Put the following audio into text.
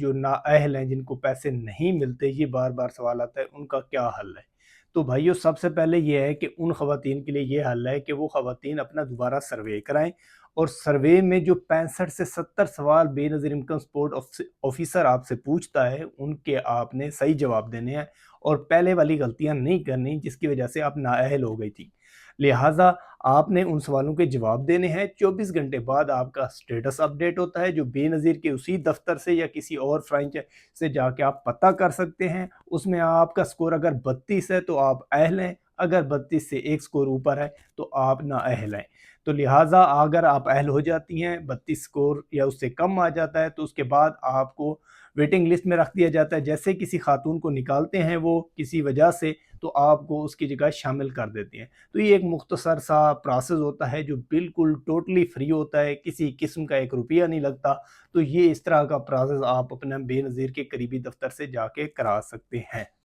जो नाअहल हैं, जिनको पैसे नहीं मिलते, ये बार बार सवाल आता है, उनका क्या हल है? तो भाइयों, सबसे पहले ये है कि उन ख़वातीन के लिए ये हल है कि वो ख़वातीन अपना दोबारा सर्वे कराएं, और सर्वे में जो 65 से 70 सवाल बेनज़ीर इनकम सपोर्ट ऑफिसर आपसे पूछता है, उनके आपने सही जवाब देने हैं और पहले वाली गलतियां नहीं करनी जिसकी वजह से आप नाअहल हो गई थी। लिहाजा आपने उन सवालों के जवाब देने हैं। 24 घंटे बाद आपका स्टेटस अपडेट होता है, जो बेनज़ीर के उसी दफ्तर से या किसी और फ्रेंच से जाके आप पता कर सकते हैं। उसमें आपका स्कोर अगर 32 है तो आप अहल हैं, अगर 32 से एक स्कोर ऊपर है तो आप नाअहल हैं। तो लिहाजा अगर आप अहल हो जाती हैं, 32 स्कोर या उससे कम आ जाता है, तो उसके बाद आपको वेटिंग लिस्ट में रख दिया जाता है। जैसे किसी खातून को निकालते हैं वो किसी वजह से, तो आपको उसकी जगह शामिल कर देते हैं। तो ये एक मुख्तसर सा प्रोसेस होता है जो बिल्कुल टोटली फ्री होता है, किसी किस्म का 1 रुपया नहीं लगता। तो ये इस तरह का प्रोसेस आप अपना बेनज़ीर के करीबी दफ्तर से जाके करा सकते हैं।